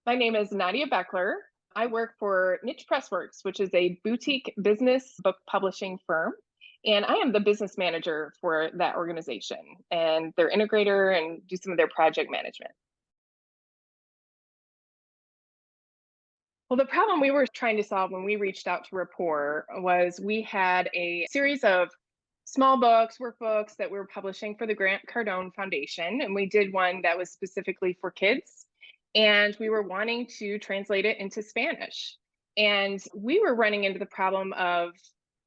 My name is Nadia Bechler. I work for Niche Pressworks, which is a boutique business book publishing firm. And I am the business manager for that organization and their integrator and do some of their project management. Well, the problem we were trying to solve when we reached out to Rapport was we had a series of small books, workbooks that we were publishing for the Grant Cardone Foundation. And we did one that was specifically for kids. And we were wanting to translate it into Spanish. And we were running into the problem of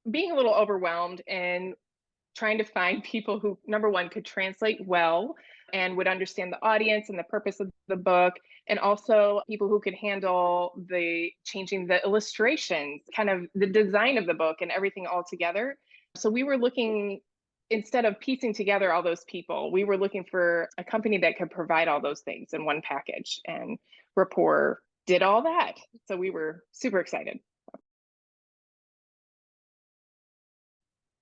being a little overwhelmed and trying to find people who, number one, could translate well and would understand the audience and the purpose of the book, and also people who could handle the changing the illustrations, kind of the design of the book and everything all together. So we were looking, instead of piecing together all those people, we were looking for a company that could provide all those things in one package. And Rapport did all that. So we were super excited.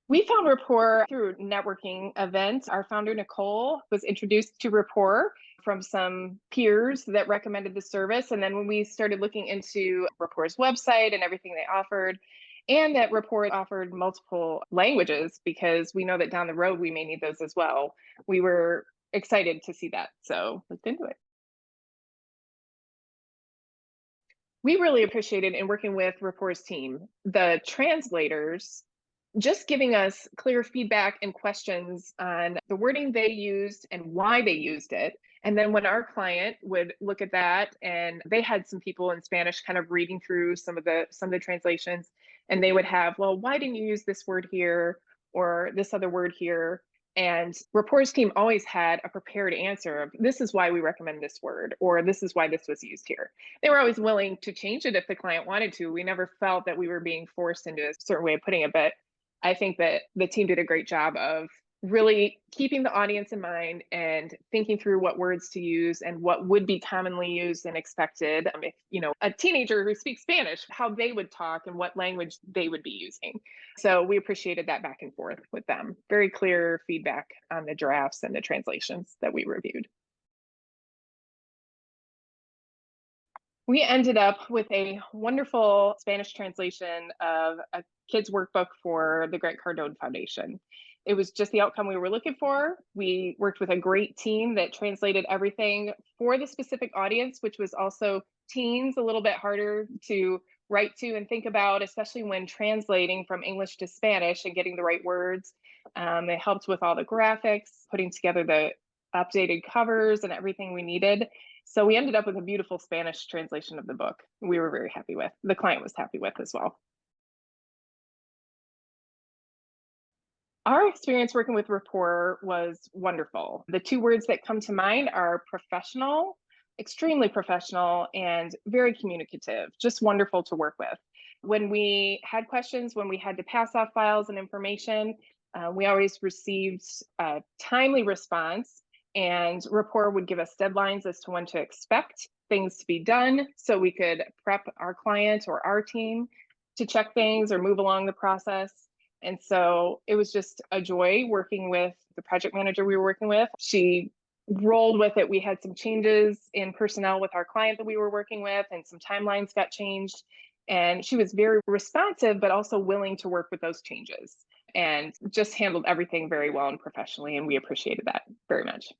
We found Rapport through networking events. Our founder, Nicole, was introduced to Rapport from some peers that recommended the service. And then when we started looking into Rapport's website and everything they offered, and that Rapport offered multiple languages, because we know that down the road we may need those as well, we were excited to see that. So looked into it. We really appreciated in working with Rapport's team, the translators just giving us clear feedback and questions on the wording they used and why they used it. And then when our client would look at that, and they had some people in Spanish kind of reading through some of the translations, and they would have, well, why didn't you use this word here or this other word here? And Rapport's team always had a prepared answer of, this is why we recommend this word, or this is why this was used here. They were always willing to change it if the client wanted to. We never felt that we were being forced into a certain way of putting it, but I think that the team did a great job of really keeping the audience in mind and thinking through what words to use and what would be commonly used and expected. If, a teenager who speaks Spanish, how they would talk and what language they would be using. So we appreciated that back and forth with them. Very clear feedback on the drafts and the translations that we reviewed. We ended up with a wonderful Spanish translation of a kids' workbook for the Grant Cardone Foundation. It was just the outcome we were looking for. We worked with a great team that translated everything for the specific audience, which was also teens, a little bit harder to write to and think about, especially when translating from English to Spanish and getting the right words. It helped with all the graphics, putting together the updated covers and everything we needed. So we ended up with a beautiful Spanish translation of the book. We were very happy with. The client was happy with as well. Our experience working with Rapport was wonderful. The two words that come to mind are professional, extremely professional, and very communicative, just wonderful to work with. When we had questions, when we had to pass off files and information, we always received a timely response, and Rapport would give us deadlines as to when to expect things to be done so we could prep our client or our team to check things or move along the process. And so it was just a joy working with the project manager we were working with. She rolled with it. We had some changes in personnel with our client that we were working with, and some timelines got changed. And she was very responsive, but also willing to work with those changes and just handled everything very well and professionally. And we appreciated that very much.